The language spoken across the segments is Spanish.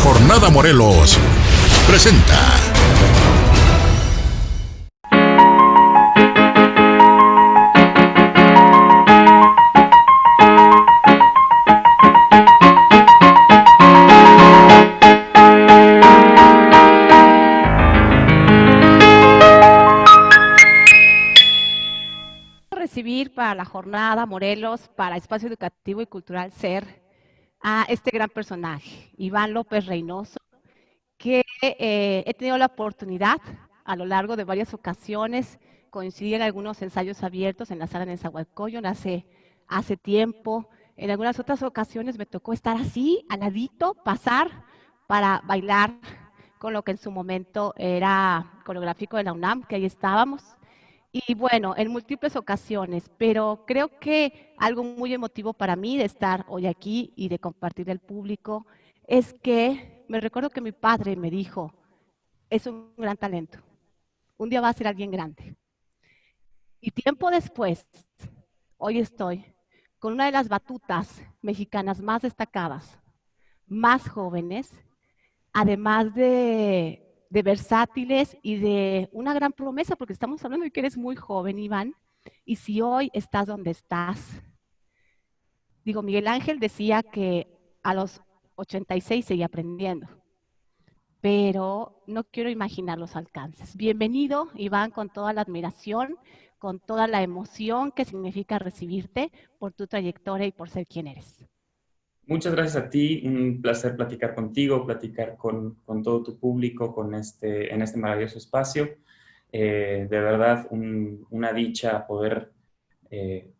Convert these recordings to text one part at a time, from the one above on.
Jornada Morelos presenta. Recibir para la Jornada Morelos, para Espacio Educativo y Cultural SER, a este gran personaje, Iván López Reynoso, que he tenido la oportunidad a lo largo de varias ocasiones coincidir en algunos ensayos abiertos en la sala de Nezahualcóyotl hace tiempo. En algunas otras ocasiones me tocó estar así, al ladito, pasar para bailar con lo que en su momento era coreográfico de la UNAM, que ahí estábamos. Y bueno, en múltiples ocasiones, pero creo que algo muy emotivo para mí de estar hoy aquí y de compartir el público es que me recuerdo que mi padre me dijo, es un gran talento, un día va a ser alguien grande. Y tiempo después, hoy estoy con una de las batutas mexicanas más destacadas, más jóvenes, además de versátiles y de una gran promesa, porque estamos hablando de que eres muy joven, Iván, y si hoy estás donde estás, digo, Miguel Ángel decía que a los 86 seguía aprendiendo, pero no quiero imaginar los alcances. Bienvenido, Iván, con toda la admiración, con toda la emoción que significa recibirte por tu trayectoria y por ser quien eres. Muchas gracias a ti, un placer platicar contigo, platicar con todo tu público en este maravilloso espacio. De verdad, una dicha poder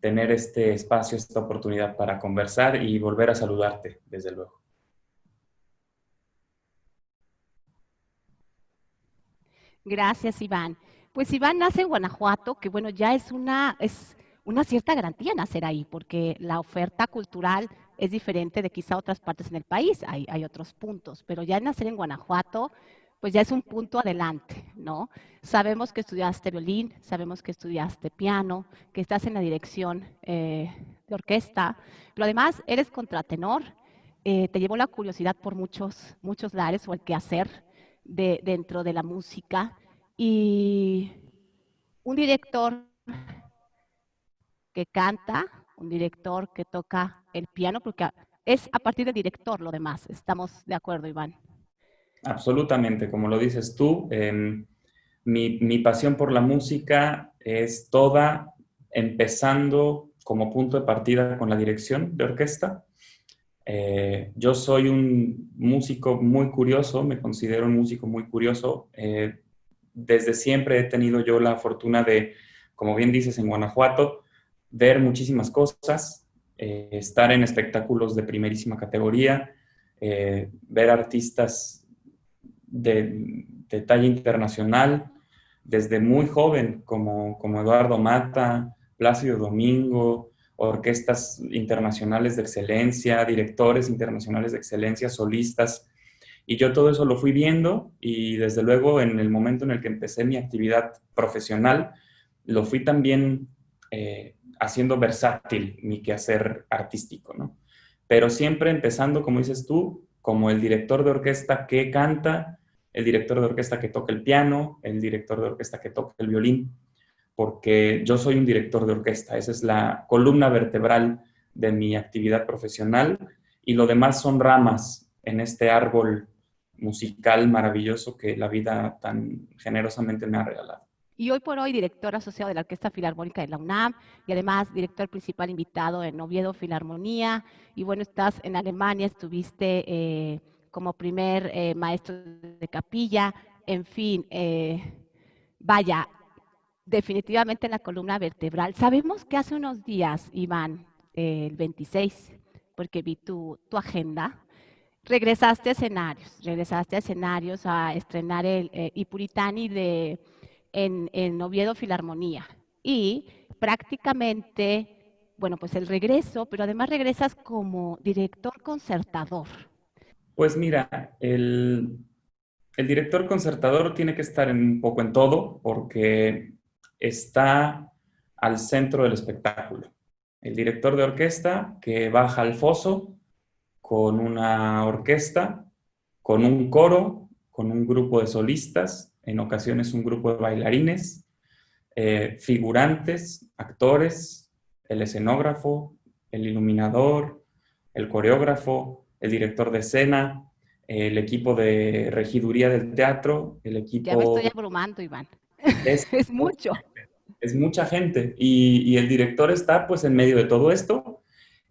tener este espacio, esta oportunidad para conversar y volver a saludarte, desde luego. Gracias, Iván. Pues Iván nace en Guanajuato, que bueno, ya es una cierta garantía nacer ahí, porque la oferta cultural es diferente de quizá otras partes en el país, hay otros puntos, pero ya nacer en Guanajuato, pues ya es un punto adelante, ¿no? Sabemos que estudiaste violín, sabemos que estudiaste piano, que estás en la dirección de orquesta, pero además eres contratenor, te llevó la curiosidad por muchos lares o el quehacer dentro de la música y un director que canta, un director que toca el piano, porque es a partir del director lo demás. ¿Estamos de acuerdo, Iván? Absolutamente, como lo dices tú, mi pasión por la música es toda empezando como punto de partida con la dirección de orquesta. Yo soy un músico muy curioso, me considero un músico muy curioso. Desde siempre he tenido yo la fortuna de, como bien dices, en Guanajuato, ver muchísimas cosas, estar en espectáculos de primerísima categoría, ver artistas de talla internacional, desde muy joven, como Eduardo Mata, Plácido Domingo, orquestas internacionales de excelencia, directores internacionales de excelencia, solistas. Y yo todo eso lo fui viendo y desde luego en el momento en el que empecé mi actividad profesional, lo fui también haciendo versátil mi quehacer artístico, ¿no? Pero siempre empezando, como dices tú, como el director de orquesta que canta, el director de orquesta que toca el piano, el director de orquesta que toca el violín, porque yo soy un director de orquesta, esa es la columna vertebral de mi actividad profesional y lo demás son ramas en este árbol musical maravilloso que la vida tan generosamente me ha regalado. Y hoy por hoy director asociado de la Orquesta Filarmónica de la UNAM y además director principal invitado en Oviedo Filarmonía. Y bueno, estás en Alemania, estuviste como primer maestro de capilla. En fin, vaya, definitivamente la columna vertebral. Sabemos que hace unos días, Iván, el 26, porque vi tu agenda, regresaste a escenarios a estrenar el I Puritani en Oviedo Filarmonía. Y prácticamente, bueno, pues el regreso, pero además regresas como director concertador. Pues mira, el director concertador tiene que estar un poco en todo porque está al centro del espectáculo. El director de orquesta que baja al foso con una orquesta con un coro, con un grupo de solistas, en ocasiones un grupo de bailarines, figurantes, actores, el escenógrafo, el iluminador, el coreógrafo, el director de escena, el equipo de regiduría del teatro, el Ya me estoy equipo... abrumando, Iván. Es, Es mucho. es mucha gente y el director está pues en medio de todo esto,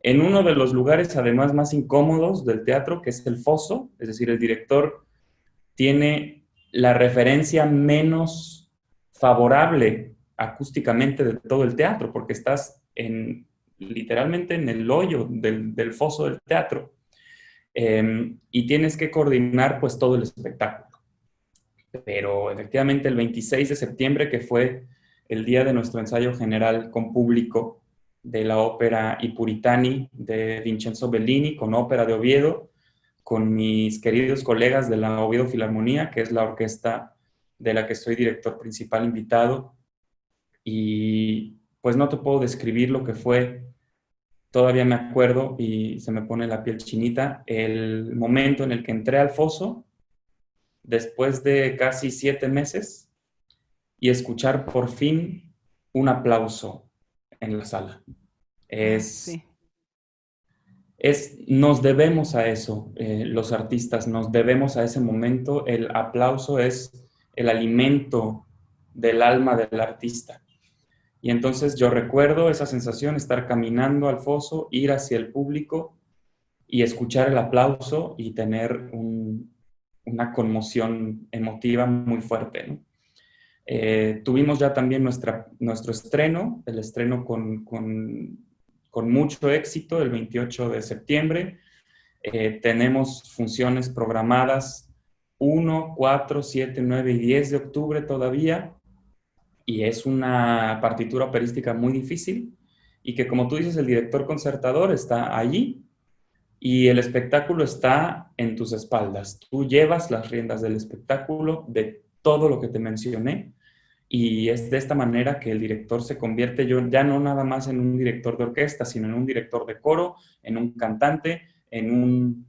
en uno de los lugares además más incómodos del teatro, que es el foso, es decir, el director tiene la referencia menos favorable acústicamente de todo el teatro, porque estás literalmente en el hoyo del foso del teatro, y tienes que coordinar pues todo el espectáculo. Pero efectivamente el 26 de septiembre, que fue el día de nuestro ensayo general con público de la ópera I Puritani de Vincenzo Bellini, con ópera de Oviedo, con mis queridos colegas de la Oviedo Filarmonía, que es la orquesta de la que soy director principal invitado. Y pues no te puedo describir lo que fue, todavía me acuerdo y se me pone la piel chinita, el momento en el que entré al foso, después de casi 7 meses, y escuchar por fin un aplauso en la sala. Ay, Es, sí. nos debemos a eso, los artistas, nos debemos a ese momento. El aplauso es el alimento del alma del artista. Y entonces yo recuerdo esa sensación, estar caminando al foso, ir hacia el público y escuchar el aplauso y tener una conmoción emotiva muy fuerte, ¿no? Tuvimos ya también nuestro estreno, el estreno con mucho éxito el 28 de septiembre. Tenemos funciones programadas 1, 4, 7, 9 y 10 de octubre todavía, y es una partitura operística muy difícil y que, como tú dices, el director concertador está allí y el espectáculo está en tus espaldas. Tú llevas las riendas del espectáculo, de todo lo que te mencioné, y es de esta manera que el director se convierte ya no nada más en un director de orquesta, sino en un director de coro, en un cantante, en un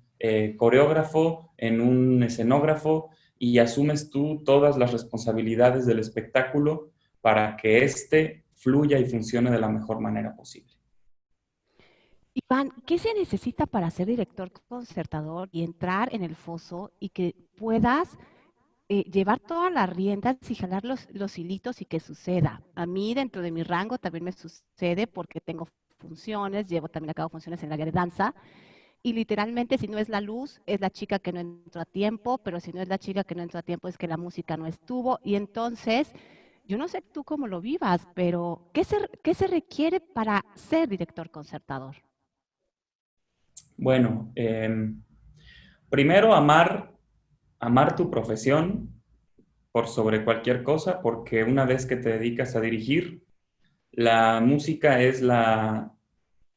coreógrafo, en un escenógrafo, y asumes tú todas las responsabilidades del espectáculo para que éste fluya y funcione de la mejor manera posible. Iván, ¿qué se necesita para ser director concertador y entrar en el foso y que puedas llevar todas las riendas y jalar los hilitos y que suceda? A mí, dentro de mi rango, también me sucede porque tengo funciones, llevo también a cabo funciones en el área de danza, y literalmente, si no es la luz, es la chica que no entró a tiempo, pero si no es la chica que no entró a tiempo, es que la música no estuvo. Y entonces, yo no sé tú cómo lo vivas, pero ¿qué se requiere para ser director concertador? Bueno, primero amar tu profesión por sobre cualquier cosa, porque una vez que te dedicas a dirigir, la música es la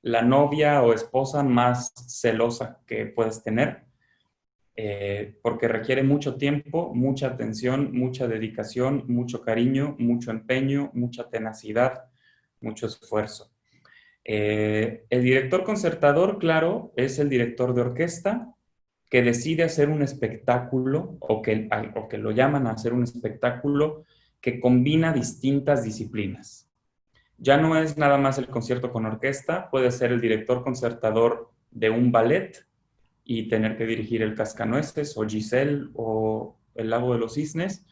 novia o esposa más celosa que puedes tener, porque requiere mucho tiempo, mucha atención, mucha dedicación, mucho cariño, mucho empeño, mucha tenacidad, mucho esfuerzo. El director concertador, claro, es el director de orquesta que decide hacer un espectáculo o que lo llaman a hacer un espectáculo que combina distintas disciplinas. Ya no es nada más el concierto con orquesta, puede ser el director concertador de un ballet y tener que dirigir el Cascanueces o Giselle o el Lago de los Cisnes,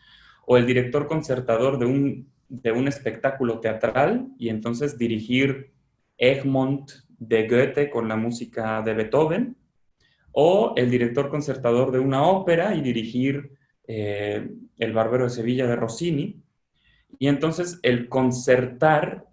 o el director concertador de un espectáculo teatral y entonces dirigir Egmont de Goethe con la música de Beethoven, o el director concertador de una ópera y dirigir El Barbero de Sevilla de Rossini. Y entonces el concertar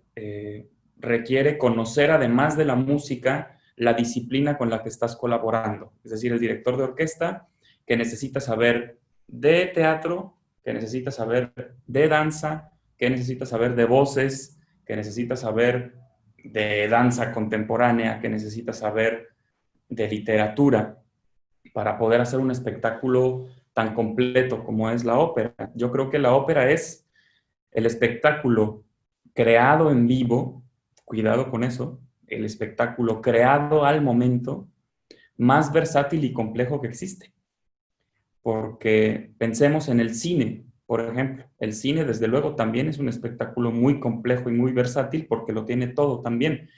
requiere conocer, además de la música, la disciplina con la que estás colaborando. Es decir, el director de orquesta que necesita saber de teatro, que necesita saber de danza, que necesita saber de voces, que necesita saber de danza contemporánea, que necesita saber de literatura para poder hacer un espectáculo tan completo como es la ópera. Yo creo que la ópera es el espectáculo creado en vivo, cuidado con eso, el espectáculo creado al momento más versátil y complejo que existe. porque pensemos en el cine, por ejemplo. El cine, desde luego, también es un espectáculo muy complejo y muy versátil porque lo tiene todo también.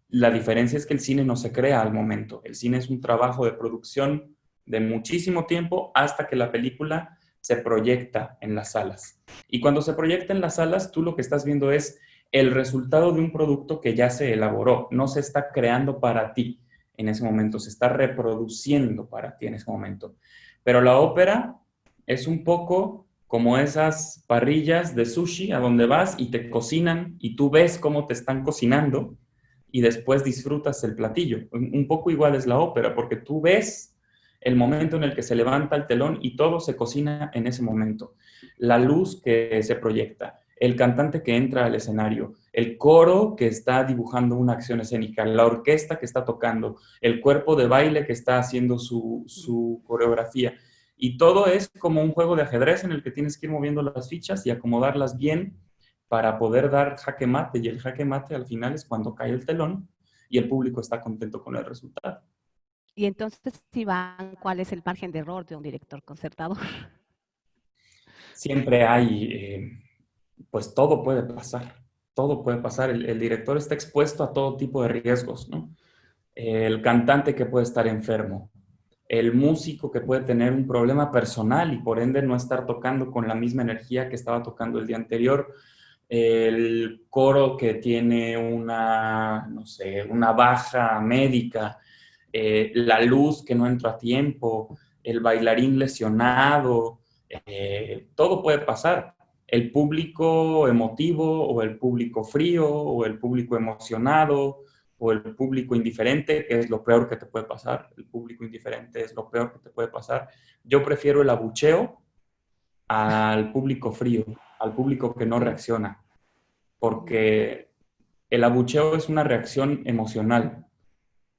La diferencia es que el cine no se crea al momento. El cine es un trabajo de producción de muchísimo tiempo hasta que la película se proyecta en las salas. Y cuando se proyecta en las salas, tú lo que estás viendo es el resultado de un producto que ya se elaboró. No se está creando para ti en ese momento, se está reproduciendo para ti en ese momento. Pero la ópera es un poco como esas parrillas de sushi a donde vas y te cocinan y tú ves cómo te están cocinando y después disfrutas el platillo. Un poco igual es la ópera, porque tú ves el momento en el que se levanta el telón y todo se cocina en ese momento. La luz que se proyecta, el cantante que entra al escenario, el coro que está dibujando una acción escénica, la orquesta que está tocando, el cuerpo de baile que está haciendo su coreografía. Y todo es como un juego de ajedrez en el que tienes que ir moviendo las fichas y acomodarlas bien para poder dar jaque mate. Y el jaque mate al final es cuando cae el telón y el público está contento con el resultado. Y entonces, Iván, ¿cuál es el margen de error de un director concertador? Siempre hay, pues todo puede pasar, todo puede pasar. El director está expuesto a todo tipo de riesgos, ¿no? El cantante que puede estar enfermo, el músico que puede tener un problema personal y por ende no estar tocando con la misma energía que estaba tocando el día anterior, el coro que tiene una, no sé, una baja médica, la luz que no entra a tiempo, el bailarín lesionado, todo puede pasar. El público emotivo o el público frío o el público emocionado o el público indiferente, que es lo peor que te puede pasar. El público indiferente es lo peor que te puede pasar. Yo prefiero el abucheo al público frío, al público que no reacciona, porque el abucheo es una reacción emocional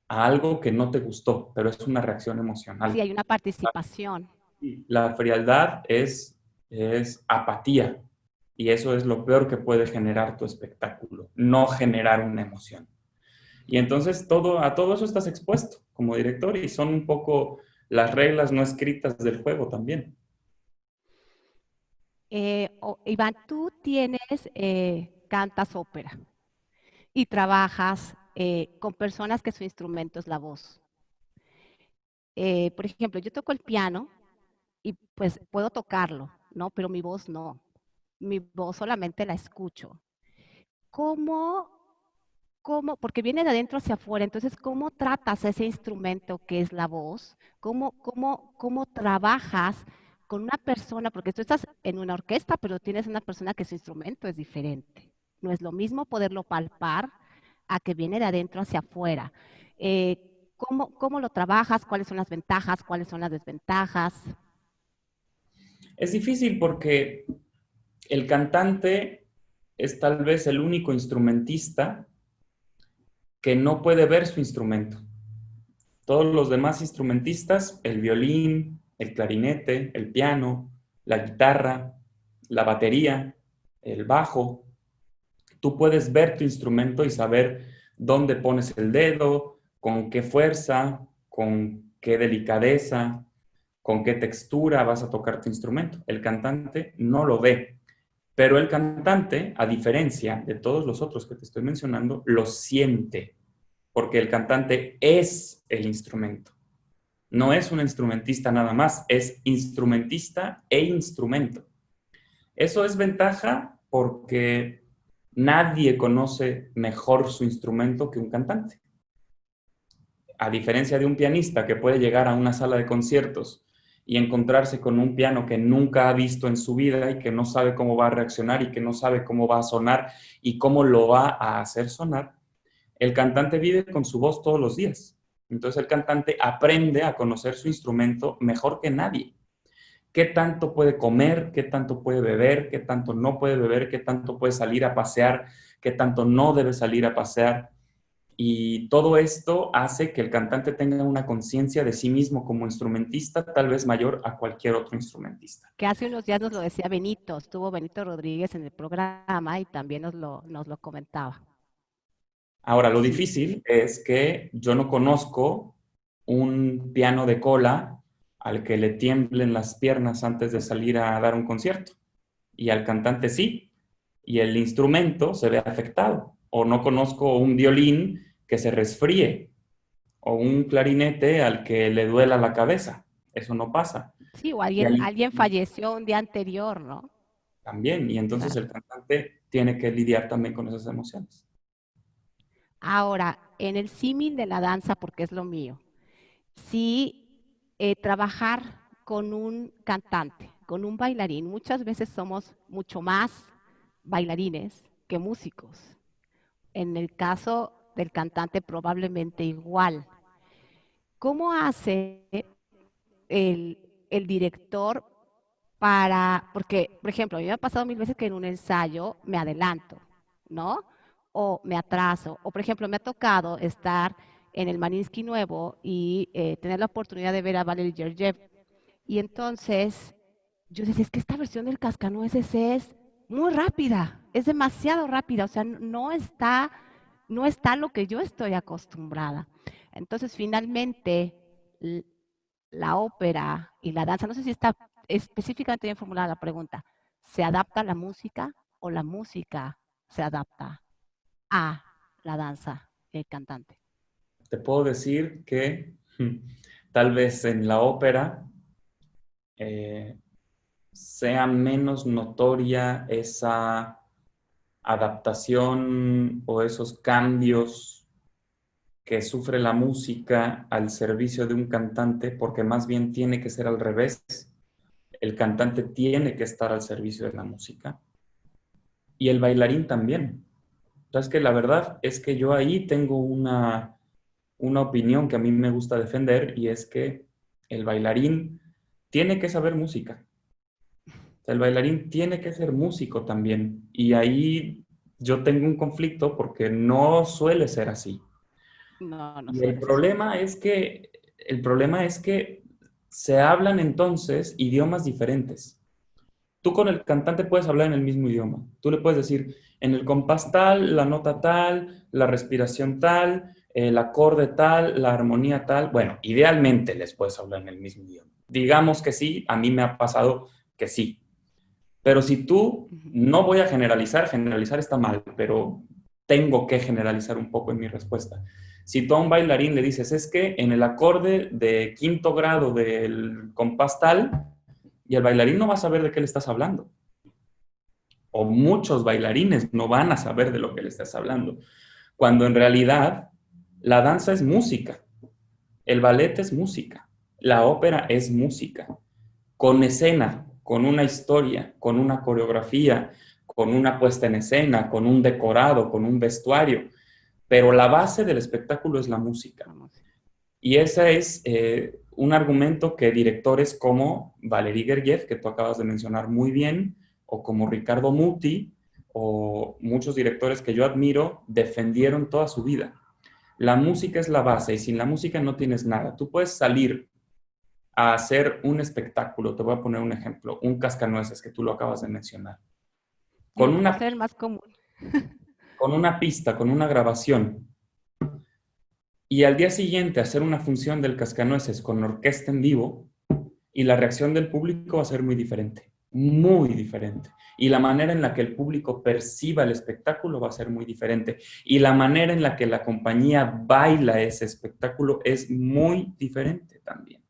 a algo que no te gustó, pero es una reacción Sí, emocional. hay una participación. La frialdad es apatía y eso es lo peor que puede generar tu espectáculo, no generar una emoción. Y entonces a todo eso estás expuesto como director y son un poco las reglas no escritas del juego también. Iván, tú cantas ópera y trabajas con personas que su instrumento es la voz. Por ejemplo, yo toco el piano y pues puedo tocarlo, ¿no? Pero mi voz no. Mi voz solamente la escucho. ¿Cómo, porque viene de adentro hacia afuera, entonces, ¿cómo tratas ese instrumento que es la voz? ¿Cómo trabajas con una persona? Porque tú estás en una orquesta, pero tienes una persona que su instrumento es diferente. No es lo mismo poderlo palpar a que viene de adentro hacia afuera. ¿Cómo lo trabajas? ¿Cuáles son las ventajas? ¿Cuáles son las desventajas? Es difícil porque el cantante es tal vez el único instrumentista que no puede ver su instrumento. Todos los demás instrumentistas, el violín, el clarinete, el piano, la guitarra, la batería, el bajo, tú puedes ver tu instrumento y saber dónde pones el dedo, con qué fuerza, con qué delicadeza, con qué textura vas a tocar tu instrumento. El cantante no lo ve, pero el cantante, a diferencia de todos los otros que te estoy mencionando, lo siente, porque el cantante es el instrumento. No es un instrumentista nada más, es instrumentista e instrumento. Eso es ventaja porque nadie conoce mejor su instrumento que un cantante. A diferencia de un pianista que puede llegar a una sala de conciertos y encontrarse con un piano que nunca ha visto en su vida y que no sabe cómo va a reaccionar y que no sabe cómo va a sonar y cómo lo va a hacer sonar, el cantante vive con su voz todos los días. Entonces el cantante aprende a conocer su instrumento mejor que nadie. ¿Qué tanto puede comer? ¿Qué tanto puede beber? ¿Qué tanto no puede beber? ¿Qué tanto puede salir a pasear? ¿Qué tanto no debe salir a pasear? Y todo esto hace que el cantante tenga una conciencia de sí mismo como instrumentista tal vez mayor a cualquier otro instrumentista. Que hace unos días nos lo decía Benito, estuvo Benito Rodríguez en el programa y también nos lo comentaba. Ahora, lo Sí. difícil es que yo no conozco un piano de cola al que le tiemblen las piernas antes de salir a dar un concierto. Y al cantante sí, y el instrumento se ve afectado. O no conozco un violín que se resfríe, o un clarinete al que le duela la cabeza. Eso no pasa. Sí, o Y ahí alguien falleció un día anterior, ¿no? también, y entonces Claro. el cantante tiene que lidiar también con esas emociones. Ahora, en el símil de la danza, porque es lo mío, sí, trabajar con un cantante, con un bailarín, muchas veces somos mucho más bailarines que músicos. En el caso del cantante, probablemente igual. ¿Cómo hace el director porque, por ejemplo, a mí me ha pasado mil veces que en un ensayo me adelanto, ¿no? O me atraso. O, por ejemplo, me ha tocado estar en el Mariinsky Nuevo y tener la oportunidad de ver a Valery Gergiev. Y entonces yo decía, es que esta versión del Cascanueces es muy rápida, es demasiado rápida, o sea, no está lo que yo estoy acostumbrada. Entonces, finalmente, la ópera y la danza, no sé si está específicamente bien formulada la pregunta, ¿se adapta a la música o la música se adapta a la danza y el cantante? Te puedo decir que tal vez en la ópera eh, sea menos notoria esa adaptación o esos cambios que sufre la música al servicio de un cantante, porque más bien tiene que ser al revés. El cantante tiene que estar al servicio de la música y el bailarín también. Entonces, que la verdad es que yo ahí tengo una opinión que a mí me gusta defender y es que el bailarín tiene que saber música. O sea, el bailarín tiene que ser músico también. Y ahí yo tengo un conflicto porque no suele ser así. No, no Y el suele ser. problema es que, el problema es que se hablan entonces idiomas diferentes. Tú con el cantante puedes hablar en el mismo idioma. Tú le puedes decir en el compás tal, la nota tal, la respiración tal, el acorde tal, la armonía tal. Bueno, idealmente les puedes hablar en el mismo idioma. Digamos que sí, a mí me ha pasado que sí. Pero si tú, Ujú. no voy a generalizar, generalizar está mal, pero tengo que generalizar un poco en mi respuesta. Si tú a un bailarín le dices, es que en el acorde de quinto grado del compás tal, y el bailarín no va a saber de qué le estás hablando. O muchos bailarines no van a saber de lo que le estás hablando. Cuando en realidad la danza es música, el ballet es música, la ópera es música, con escena, con una historia, con una coreografía, con una puesta en escena, con un decorado, con un vestuario, pero la base del espectáculo es la música. Vamos. Y ese es un argumento que directores como Valery Gergiev, que tú acabas de mencionar muy bien, o como Ricardo Muti, o muchos directores que yo admiro, defendieron toda su vida. La música es la base y sin la música no tienes nada. Tú puedes salir a hacer un espectáculo, te voy a poner un ejemplo, un cascanueces que tú lo acabas de mencionar, con Digo, por una, ser el más común. con una pista, con una grabación, y al día siguiente hacer una función del cascanueces con orquesta en vivo, y la reacción del público va a ser muy diferente, muy diferente. Y la manera en la que el público perciba el espectáculo va a ser muy diferente. Y la manera en la que la compañía baila ese espectáculo es muy diferente también.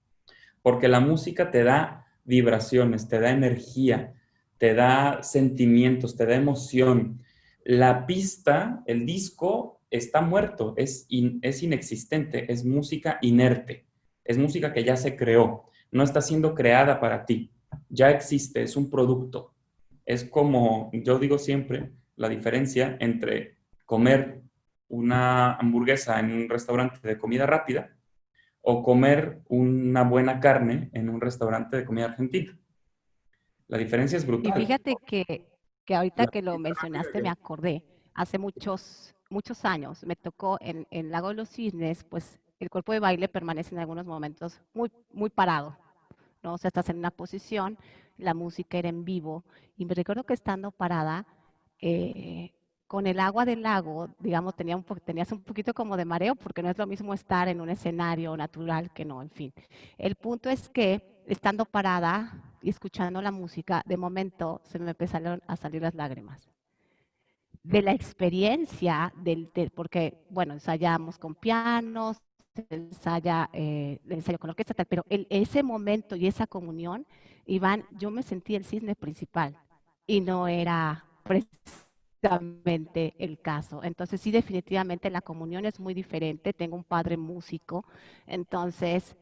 Porque la música te da vibraciones, te da energía, te da sentimientos, te da emoción. La pista, el disco, está muerto, es inexistente, es música inerte, es música que ya se creó, no está siendo creada para ti, ya existe, es un producto. Es como, yo digo siempre, la diferencia entre comer una hamburguesa en un restaurante de comida rápida o comer una buena carne en un restaurante de comida argentina. La diferencia es Y brutal. fíjate que ahorita La que lo comida rápida mencionaste me acordé, hace muchos años me tocó en Lago de los Cisnes, pues el cuerpo de baile permanece en algunos momentos muy parado, ¿no? O sea, estás en una posición, la música era en vivo, y me recuerdo que estando parada, eh, con el agua del lago, digamos, tenías un poquito como de mareo, porque no es lo mismo estar en un escenario natural que no, en fin. El punto es que, estando parada y escuchando la música, de momento se me empezaron a salir las lágrimas. De la experiencia, porque, bueno, ensayamos con pianos, ensayo con orquesta, tal, pero ese momento y esa comunión, Iván, yo me sentí el cisne principal y no era precisamente el caso. Entonces, sí, definitivamente la comunión es muy diferente. Tengo un padre músico, entonces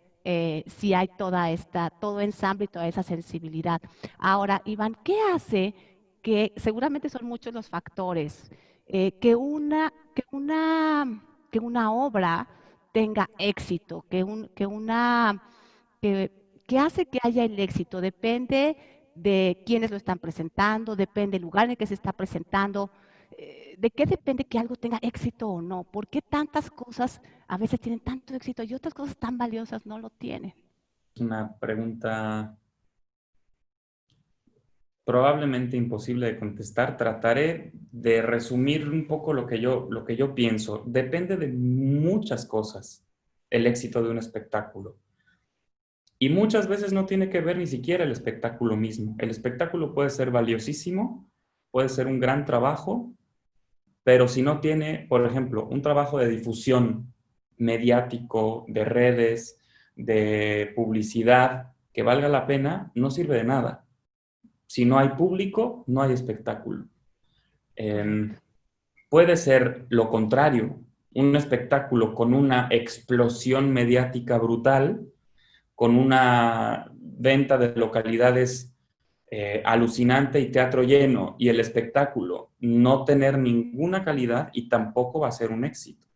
sí hay todo ensamble y toda esa sensibilidad. Ahora, Iván, ¿qué hace que seguramente son muchos los factores que una obra tenga éxito, que, que hace que haya el éxito? Depende de quiénes lo están presentando, depende del lugar en el que se está presentando. ¿De qué depende que algo tenga éxito o no? ¿Por qué tantas cosas a veces tienen tanto éxito y otras cosas tan valiosas no lo tienen? Es una pregunta probablemente imposible de contestar. Trataré de resumir un poco lo que yo pienso. Depende de muchas cosas el éxito de un espectáculo. Y muchas veces no tiene que ver ni siquiera el espectáculo mismo. El espectáculo puede ser valiosísimo, puede ser un gran trabajo, pero si no tiene, por ejemplo, un trabajo de difusión mediático, de redes, de publicidad que valga la pena, no sirve de nada. Si no hay público, no hay espectáculo. Correcto. Puede ser lo contrario, un espectáculo con una explosión mediática brutal, con una venta de localidades alucinante y teatro lleno, y el espectáculo no tener ninguna calidad y tampoco va a ser un éxito.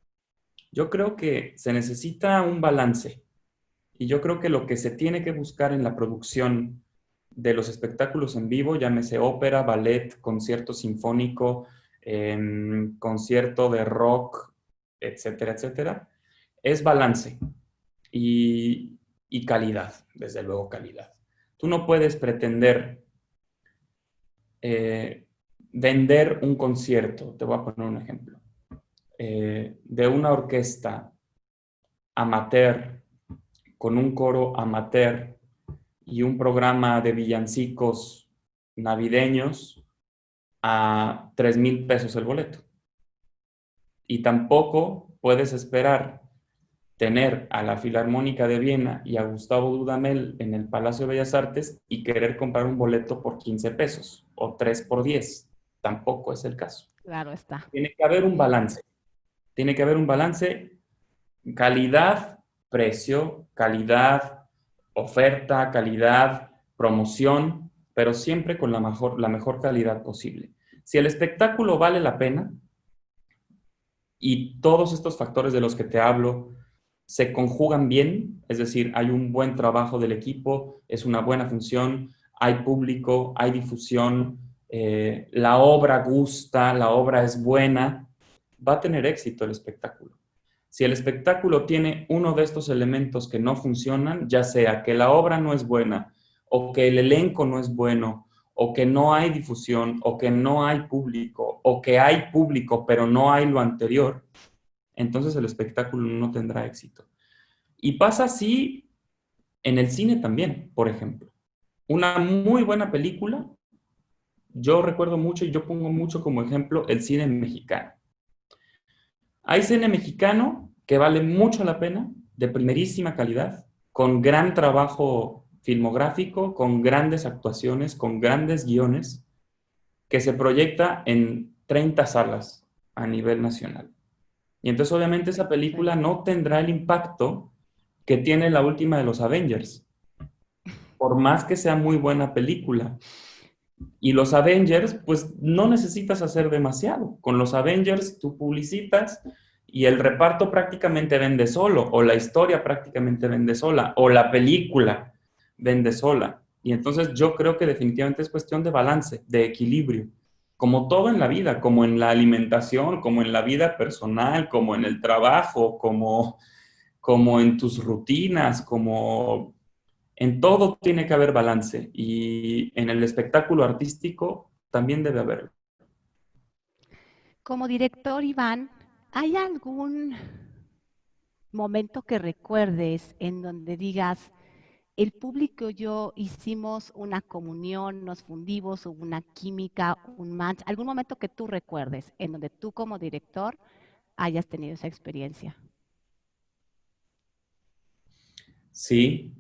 Yo creo que se necesita un balance, y yo creo que lo que se tiene que buscar en la producción de los espectáculos en vivo, llámese ópera, ballet, concierto sinfónico, concierto de rock, etcétera, etcétera, es balance y calidad, desde luego calidad. Tú no puedes pretender vender un concierto, te voy a poner un ejemplo, de una orquesta amateur, con un coro amateur y un programa de villancicos navideños a 3,000 pesos el boleto. Y tampoco puedes esperar tener a la Filarmónica de Viena y a Gustavo Dudamel en el Palacio de Bellas Artes y querer comprar un boleto por 15 pesos o 3 por 10. Tampoco es el caso. Claro está. Tiene que haber un balance. Tiene que haber un balance, calidad, precio, calidad, oferta, calidad, promoción, pero siempre con la mejor calidad posible. Si el espectáculo vale la pena y todos estos factores de los que te hablo se conjugan bien, es decir, hay un buen trabajo del equipo, es una buena función, hay público, hay difusión, la obra gusta, la obra es buena, va a tener éxito el espectáculo. Si el espectáculo tiene uno de estos elementos que no funcionan, ya sea que la obra no es buena, o que el elenco no es bueno, o que no hay difusión, o que no hay público, o que hay público pero no hay lo anterior, entonces el espectáculo no tendrá éxito. Y pasa así en el cine también, por ejemplo. Una muy buena película, yo recuerdo mucho y yo pongo mucho como ejemplo el cine mexicano. Hay cine mexicano que vale mucho la pena, de primerísima calidad, con gran trabajo filmográfico, con grandes actuaciones, con grandes guiones, que se proyecta en 30 salas a nivel nacional. Y entonces obviamente esa película Sí. no tendrá el impacto que tiene la última de los Avengers, por más que sea muy buena película. Y los Avengers, pues no necesitas hacer demasiado. Con los Avengers tú publicitas y el reparto prácticamente vende solo, o la historia prácticamente vende sola, o la película vende sola. Y entonces yo creo que definitivamente es cuestión de balance, de equilibrio, como todo en la vida, como en la alimentación, como en la vida personal, como en el trabajo, como en tus rutinas, como en todo tiene que haber balance y en el espectáculo artístico también debe haberlo. Como director, Iván, ¿hay algún momento que recuerdes en donde digas, el público y yo hicimos una comunión, nos fundimos, hubo una química, un match, algún momento que tú recuerdes en donde tú como director hayas tenido esa experiencia? Sí,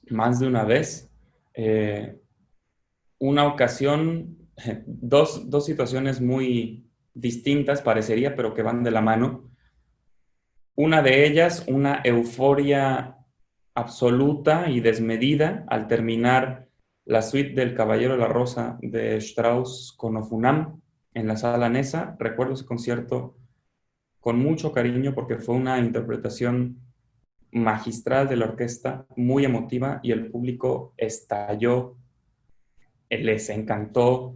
más de una vez. Eh, una ocasión, dos situaciones muy distintas parecería, pero que van de la mano. Una de ellas, una euforia absoluta y desmedida al terminar la suite del Caballero de la Rosa de Strauss con Ofunam en la Sala Nesa. Recuerdo ese concierto con mucho cariño porque fue una interpretación magistral de la orquesta, muy emotiva, y el público estalló, les encantó,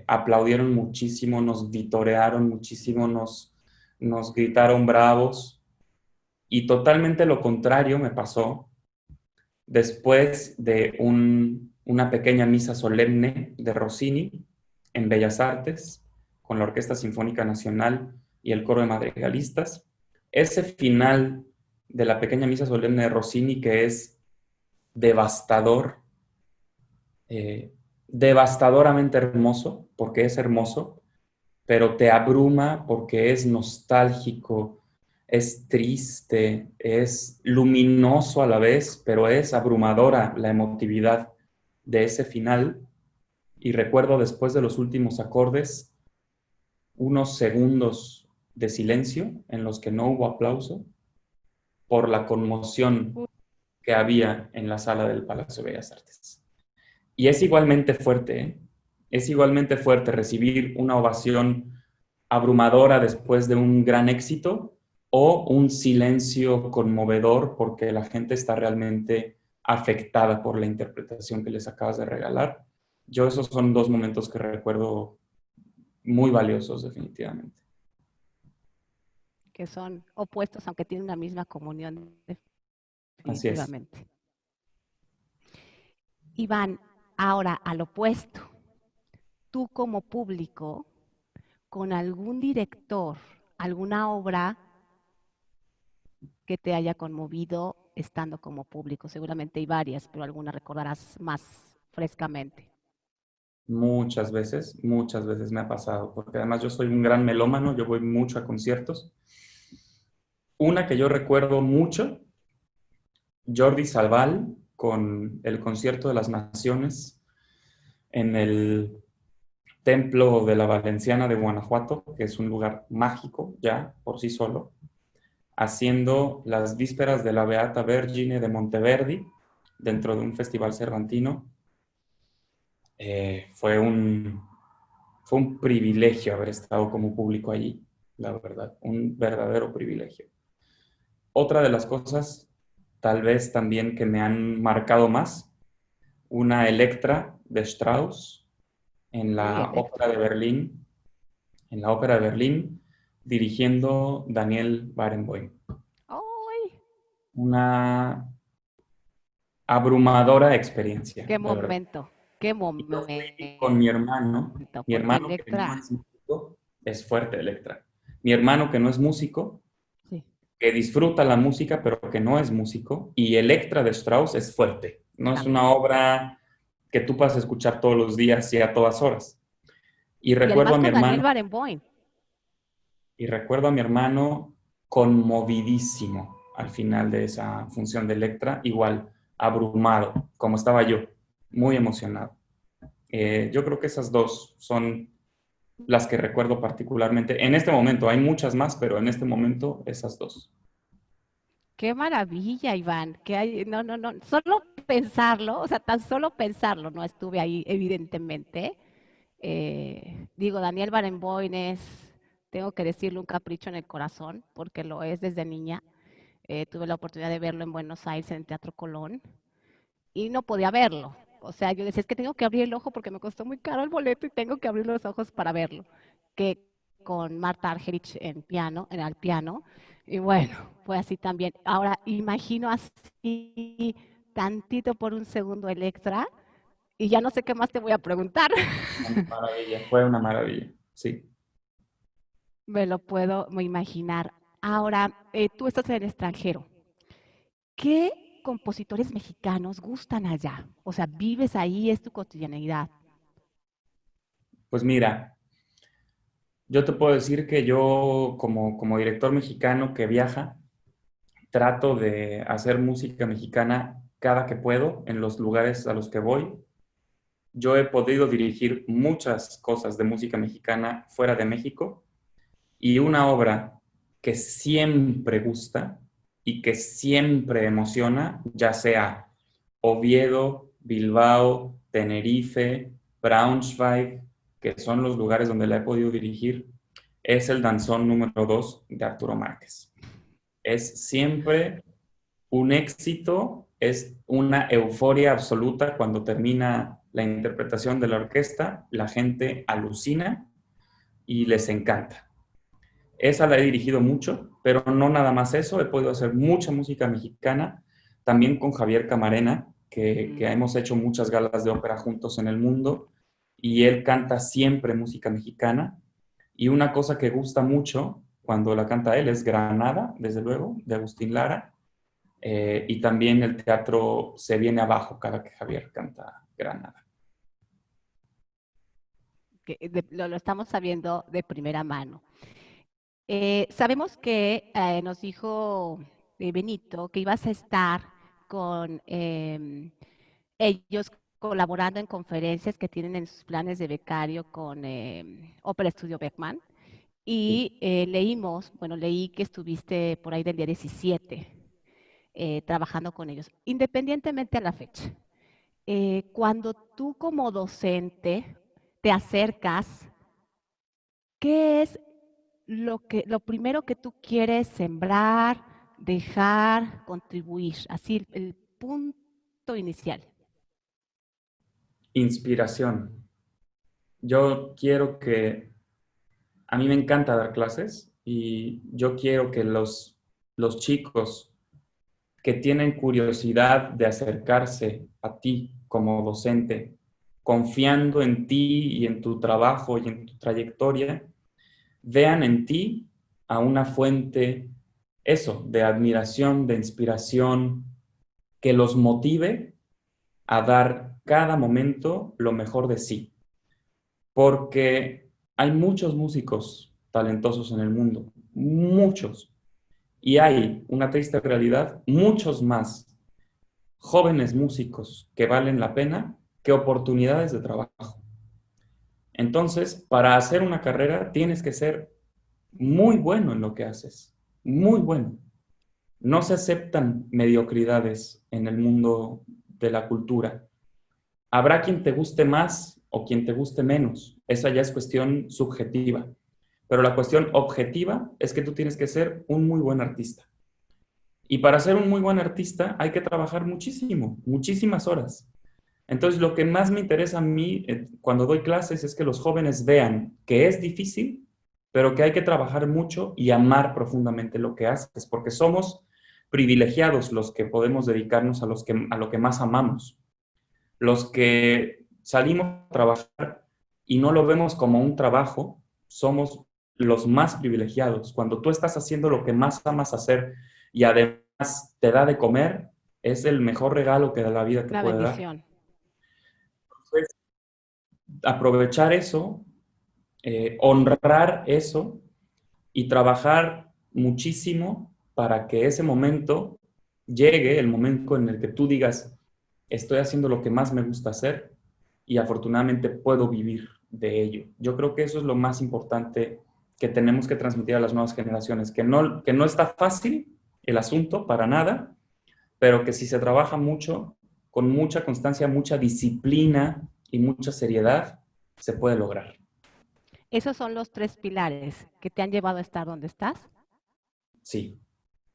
aplaudieron muchísimo, nos vitorearon muchísimo, nos gritaron bravos. Y totalmente lo contrario me pasó después de una pequeña misa solemne de Rossini en Bellas Artes con la Orquesta Sinfónica Nacional y el coro de madrigalistas. Ese final de la pequeña misa solemne de Rossini, que es devastador, devastadoramente hermoso, porque es hermoso, pero te abruma porque es nostálgico, es triste, es luminoso a la vez, pero es abrumadora la emotividad de ese final. Y recuerdo después de los últimos acordes unos segundos de silencio en los que no hubo aplauso por la conmoción que había en la sala del Palacio de Bellas Artes. Y es igualmente fuerte, ¿eh? Es igualmente fuerte recibir una ovación abrumadora después de un gran éxito o un silencio conmovedor porque la gente está realmente afectada por la interpretación que les acabas de regalar. Yo esos son dos momentos que recuerdo muy valiosos definitivamente. Que son opuestos, aunque tienen una misma comunión, Así es. definitivamente. Iván, ahora al opuesto, tú como público, con algún director, alguna obra que te haya conmovido estando como público. Seguramente hay varias, pero alguna recordarás más frescamente. Muchas veces me ha pasado, porque además yo soy un gran melómano, yo voy mucho a conciertos. Una que yo recuerdo mucho, Jordi Salval con el Concierto de las Naciones en el Templo de la Valenciana de Guanajuato, que es un lugar mágico ya por sí solo, haciendo las vísperas de la Beata Vergine de Monteverdi dentro de un festival cervantino. Fue un privilegio haber estado como público allí, la verdad, un verdadero privilegio. Otra de las cosas, tal vez también que me han marcado más, una Electra de Strauss en Uy, la Electra. Ópera de Berlín, en la Ópera de Berlín, dirigiendo Daniel Barenboim. ¡Ay! Una abrumadora experiencia, ¡Qué de verdad. momento! ¡Qué Y yo momento! fui con mi Porque hermano que no Electra, es músico, es fuerte Electra. Mi hermano que no es músico, sí, que disfruta la música, pero que no es músico, y Electra de Strauss es fuerte. No es una también. obra que tú puedas escuchar todos los días y a todas horas. Y Y recuerdo además a mi con Daniel hermano, Barenboim. y recuerdo a mi hermano conmovidísimo al final de esa función de Electra, igual abrumado, como estaba yo, muy emocionado. Yo creo que esas dos son las que recuerdo particularmente. En este momento hay muchas más, pero en este momento esas dos. ¡Qué maravilla, Iván! Que hay, no, no, no, solo pensarlo, o sea, tan solo pensarlo, no estuve ahí, evidentemente. Digo, Daniel Barenboim es, tengo que decirle, un capricho en el corazón, porque lo es desde niña. Tuve la oportunidad de verlo en Buenos Aires, en el Teatro Colón, y no podía verlo. O sea, yo decía, es que tengo que abrir el ojo porque me costó muy caro el boleto y tengo que abrir los ojos para verlo. Que con Marta Argerich en piano, en el piano, y bueno, fue así también. Ahora, imagino así tantito por un segundo Electra, Y ya no sé qué más te voy a preguntar. Una maravilla, fue una maravilla, sí. Me lo puedo imaginar. Ahora, tú estás en el extranjero. ¿Qué compositores mexicanos gustan allá? O sea, vives ahí, es tu cotidianidad. Pues mira, yo te puedo decir que yo como director mexicano que viaja, trato de hacer música mexicana cada que puedo en los lugares a los que voy. Yo he podido dirigir muchas cosas de música mexicana fuera de México y una obra que siempre gusta y que siempre emociona, ya sea Oviedo, Bilbao, Tenerife, Braunschweig, que son los lugares donde la he podido dirigir, es el danzón número 2 de Arturo Márquez. Es siempre un éxito, es una euforia absoluta cuando termina la interpretación de la orquesta, la gente alucina y les encanta. Esa la he dirigido mucho, pero no nada más eso, he podido hacer mucha música mexicana, también con Javier Camarena, que hemos hecho muchas galas de ópera juntos en el mundo, y él canta siempre música mexicana, y una cosa que gusta mucho cuando la canta él es Granada, desde luego, de Agustín Lara, y también el teatro se viene abajo cada que Javier canta Granada. Lo estamos sabiendo de primera mano. Sabemos que nos dijo Benito que ibas a estar con ellos colaborando en conferencias que tienen en sus planes de becario con Opera Studio Beckman. Sí. Y leí que estuviste por ahí del día 17 trabajando con ellos, independientemente a la fecha. Cuando tú como docente te acercas, ¿qué es lo primero que tú quieres sembrar, dejar, contribuir? Así el punto inicial. Inspiración. Yo quiero que, a mí me encanta dar clases y yo quiero que los chicos que tienen curiosidad de acercarse a ti como docente, confiando en ti y en tu trabajo y en tu trayectoria, vean en ti a una fuente, eso, de admiración, de inspiración, que los motive a dar cada momento lo mejor de sí. Porque hay muchos músicos talentosos en el mundo, muchos. Y hay una triste realidad, muchos más jóvenes músicos que valen la pena que oportunidades de trabajo. Entonces, para hacer una carrera tienes que ser muy bueno en lo que haces, muy bueno. No se aceptan mediocridades en el mundo de la cultura. Habrá quien te guste más o quien te guste menos. Esa ya es cuestión subjetiva. Pero la cuestión objetiva es que tú tienes que ser un muy buen artista. Y para ser un muy buen artista hay que trabajar muchísimo, muchísimas horas. Entonces, lo que más me interesa a mí cuando doy clases es que los jóvenes vean que es difícil, pero que hay que trabajar mucho y amar profundamente lo que haces, porque somos privilegiados los que podemos dedicarnos a lo que más amamos. Los que salimos a trabajar y no lo vemos como un trabajo, somos los más privilegiados. Cuando tú estás haciendo lo que más amas hacer y además te da de comer, es el mejor regalo que la vida te Una puede dar. bendición. Entonces, aprovechar eso, honrar eso y trabajar muchísimo para que ese momento llegue, el momento en el que tú digas, estoy haciendo lo que más me gusta hacer y afortunadamente puedo vivir de ello. Yo creo que eso es lo más importante que tenemos que transmitir a las nuevas generaciones, que no está fácil el asunto para nada, pero que si se trabaja mucho, con mucha constancia, mucha disciplina y mucha seriedad, se puede lograr. Esos son los tres pilares que te han llevado a estar donde estás. Sí,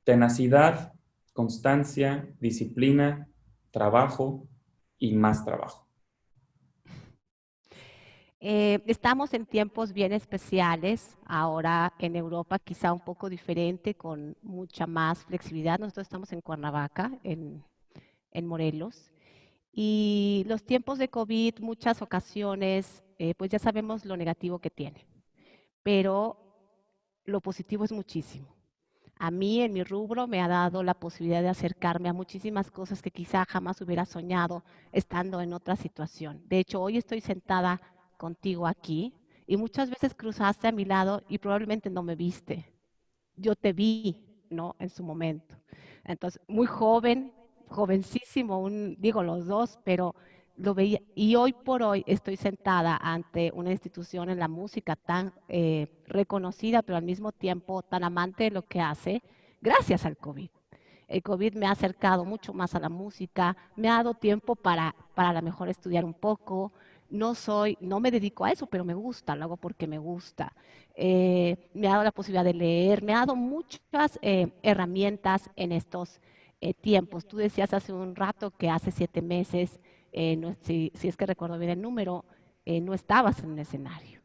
tenacidad, constancia, disciplina, trabajo y más trabajo. Estamos en tiempos bien especiales, ahora en Europa quizá un poco diferente, con mucha más flexibilidad. Nosotros estamos en Cuernavaca, en Morelos, Y los tiempos de COVID, muchas ocasiones, pues ya sabemos lo negativo que tiene, pero lo positivo es muchísimo. A mí, en mi rubro, me ha dado la posibilidad de acercarme a muchísimas cosas que quizá jamás hubiera soñado estando en otra situación. De hecho, hoy estoy sentada contigo aquí y muchas veces cruzaste a mi lado y probablemente no me viste. Yo te vi, ¿no? En su momento. Entonces, muy joven, jovencísimo, digo los dos, pero lo veía. Y hoy por hoy estoy sentada ante una institución en la música tan reconocida, pero al mismo tiempo tan amante de lo que hace, gracias al COVID. El COVID me ha acercado mucho más a la música, me ha dado tiempo para a lo mejor estudiar un poco. No me dedico a eso, pero me gusta, lo hago porque me gusta. Me ha dado la posibilidad de leer, me ha dado muchas herramientas en estos tiempos. Tú decías hace un rato que hace 7 meses, si es que recuerdo bien el número, no estabas en un escenario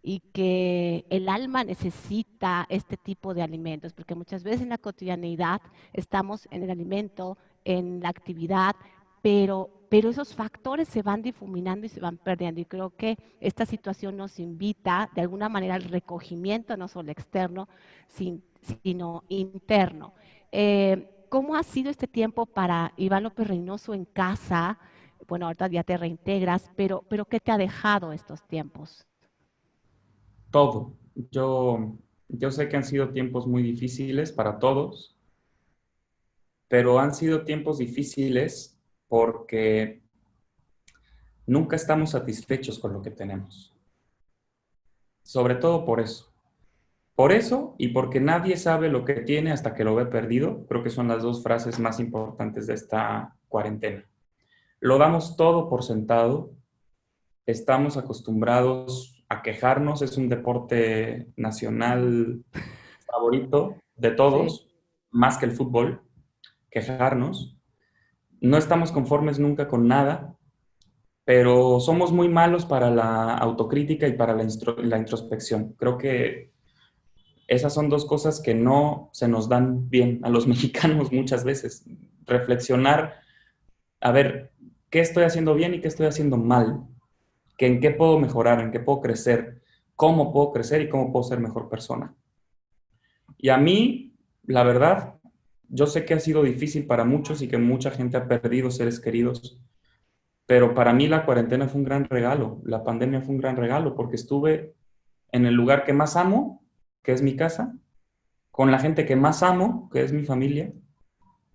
y que el alma necesita este tipo de alimentos, porque muchas veces en la cotidianeidad estamos en el alimento, en la actividad, pero esos factores se van difuminando y se van perdiendo. Y creo que esta situación nos invita de alguna manera al recogimiento, no solo externo, sino interno. ¿Cómo ha sido este tiempo para Iván López Reynoso en casa? Bueno, ahorita ya te reintegras, pero ¿qué te ha dejado estos tiempos? Todo. Yo sé que han sido tiempos muy difíciles para todos, pero han sido tiempos difíciles porque nunca estamos satisfechos con lo que tenemos. Sobre todo por eso. Por eso y porque nadie sabe lo que tiene hasta que lo ve perdido, creo que son las dos frases más importantes de esta cuarentena. Lo damos todo por sentado, estamos acostumbrados a quejarnos, es un deporte nacional favorito de Sí. todos, más que el fútbol, quejarnos. No estamos conformes nunca con nada, pero somos muy malos para la autocrítica y para la introspección. Creo que esas son dos cosas que no se nos dan bien a los mexicanos muchas veces. Reflexionar, a ver, ¿qué estoy haciendo bien y qué estoy haciendo mal? ¿En qué puedo mejorar? ¿En qué puedo crecer? ¿Cómo puedo crecer y cómo puedo ser mejor persona? Y a mí, la verdad, yo sé que ha sido difícil para muchos y que mucha gente ha perdido seres queridos, pero para mí la cuarentena fue un gran regalo, la pandemia fue un gran regalo porque estuve en el lugar que más amo, que es mi casa, con la gente que más amo, que es mi familia,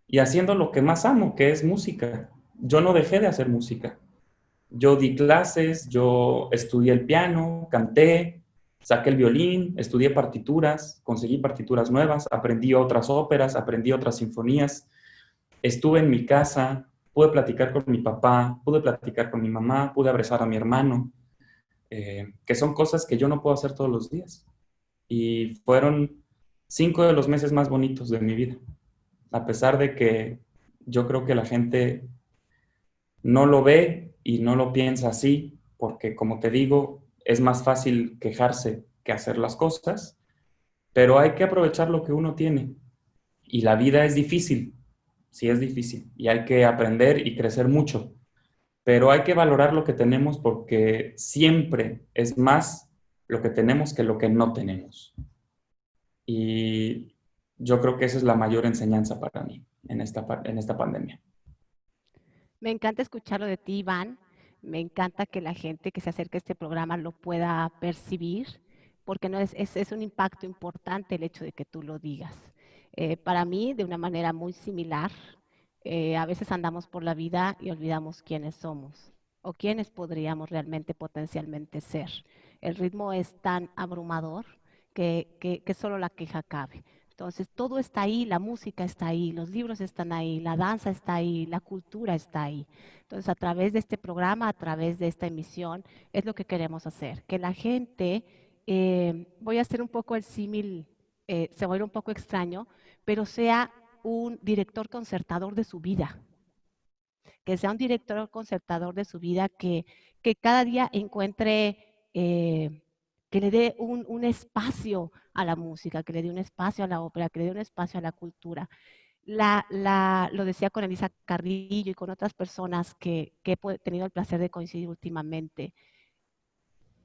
y haciendo lo que más amo, que es música. Yo no dejé de hacer música. Yo di clases, yo estudié el piano, canté, saqué el violín, estudié partituras, conseguí partituras nuevas, aprendí otras óperas, aprendí otras sinfonías, estuve en mi casa, pude platicar con mi papá, pude platicar con mi mamá, pude abrazar a mi hermano, que son cosas que yo no puedo hacer todos los días. Y fueron 5 de los meses más bonitos de mi vida, a pesar de que yo creo que la gente no lo ve y no lo piensa así, porque como te digo, es más fácil quejarse que hacer las cosas, pero hay que aprovechar lo que uno tiene. Y la vida es difícil, sí es difícil, y hay que aprender y crecer mucho, pero hay que valorar lo que tenemos porque siempre es más lo que tenemos que lo que no tenemos. Y yo creo que esa es la mayor enseñanza para mí en esta pandemia. Me encanta escucharlo de ti, Iván. Me encanta que la gente que se acerque a este programa lo pueda percibir, porque no es un impacto importante el hecho de que tú lo digas. Para mí, de una manera muy similar, a veces andamos por la vida y olvidamos quiénes somos o quiénes podríamos realmente potencialmente ser. El ritmo es tan abrumador que solo la queja cabe. Entonces, todo está ahí, la música está ahí, los libros están ahí, la danza está ahí, la cultura está ahí. Entonces, a través de este programa, a través de esta emisión, es lo que queremos hacer, que la gente, voy a hacer un poco el símil, se va a ir un poco extraño, pero sea un director concertador de su vida, que sea un director concertador de su vida, que cada día encuentre, que le dé un espacio a la música, que le dé un espacio a la ópera, que le dé un espacio a la cultura. Lo decía con Elisa Carrillo y con otras personas que he tenido el placer de coincidir últimamente.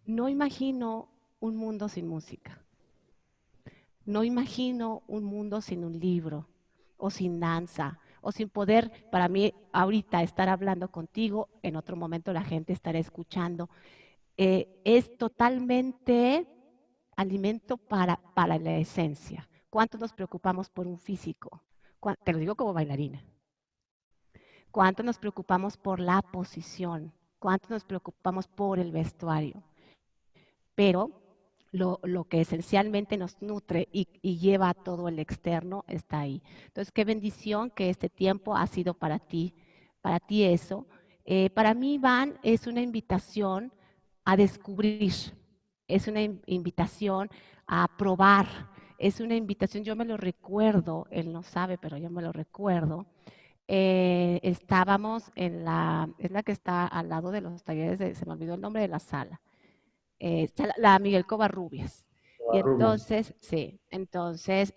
No imagino un mundo sin música. No imagino un mundo sin un libro o sin danza o sin poder, para mí ahorita estar hablando contigo, en otro momento la gente estará escuchando. Es totalmente alimento para la esencia. ¿Cuánto nos preocupamos por un físico? Te lo digo como bailarina. ¿Cuánto nos preocupamos por la posición? ¿Cuánto nos preocupamos por el vestuario? Pero lo que esencialmente nos nutre y lleva a todo el externo está ahí. Entonces, qué bendición que este tiempo ha sido para ti eso. Para mí, Iván, es una invitación a descubrir, es una invitación a probar, es una invitación, yo me lo recuerdo, él no sabe, pero yo me lo recuerdo. Estábamos es la que está al lado de los talleres, se me olvidó el nombre de la sala, la Miguel Covarrubias. Y Rubias. entonces, sí, entonces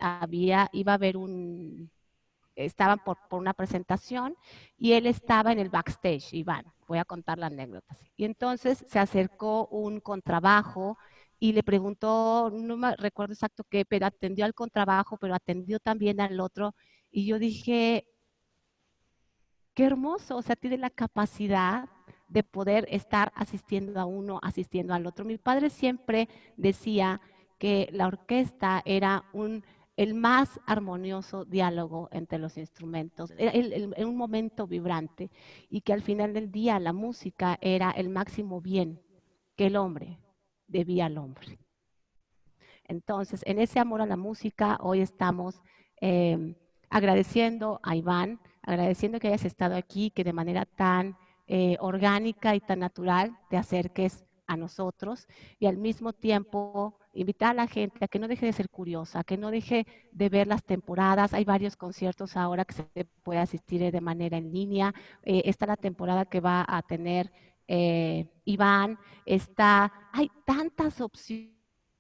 iba a haber estaban por una presentación y él estaba en el backstage, Iván, voy a contar la anécdota. Y entonces se acercó un contrabajo y le preguntó, no me recuerdo exacto qué, pero atendió al contrabajo, pero atendió también al otro. Y yo dije, qué hermoso, o sea, tiene la capacidad de poder estar asistiendo a uno, asistiendo al otro. Mi padre siempre decía que la orquesta era el más armonioso diálogo entre los instrumentos, era un momento vibrante y que al final del día la música era el máximo bien que el hombre debía al hombre. Entonces, en ese amor a la música, hoy estamos agradeciendo a Iván, agradeciendo que hayas estado aquí, que de manera tan orgánica y tan natural te acerques a nosotros y al mismo tiempo invitar a la gente a que no deje de ser curiosa, que no deje de ver las temporadas. Hay varios conciertos ahora que se puede asistir de manera en línea. Está la temporada que va a tener Iván, hay tantas opciones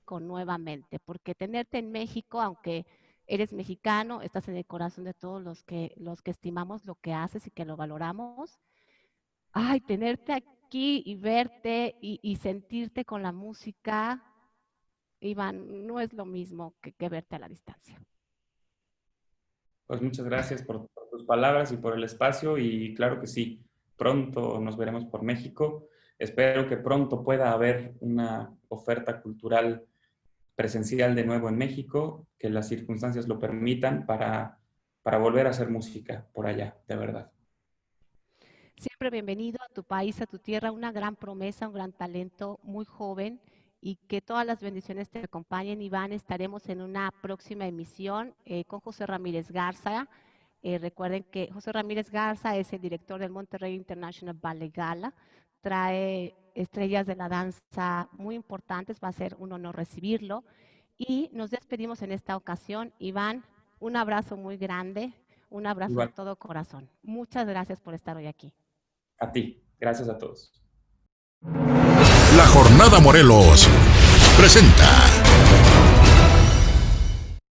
nuevamente, porque tenerte en México, aunque eres mexicano, estás en el corazón de todos los que estimamos lo que haces y que lo valoramos. Ay, tenerte aquí y verte y sentirte con la música, Iván, no es lo mismo que verte a la distancia. Pues muchas gracias por tus palabras y por el espacio y claro que sí, pronto nos veremos por México. Espero que pronto pueda haber una oferta cultural presencial de nuevo en México, que las circunstancias lo permitan para volver a hacer música por allá, de verdad. Siempre bienvenido a tu país, a tu tierra, una gran promesa, un gran talento, muy joven y que todas las bendiciones te acompañen. Iván, estaremos en una próxima emisión con José Ramírez Garza. Recuerden que José Ramírez Garza es el director del Monterrey International Ballet Gala, trae estrellas de la danza muy importantes, va a ser un honor recibirlo. Y nos despedimos en esta ocasión. Iván, un abrazo muy grande, un abrazo de Igual, todo corazón. Muchas gracias por estar hoy aquí. a ti. Gracias a todos. La Jornada Morelos presenta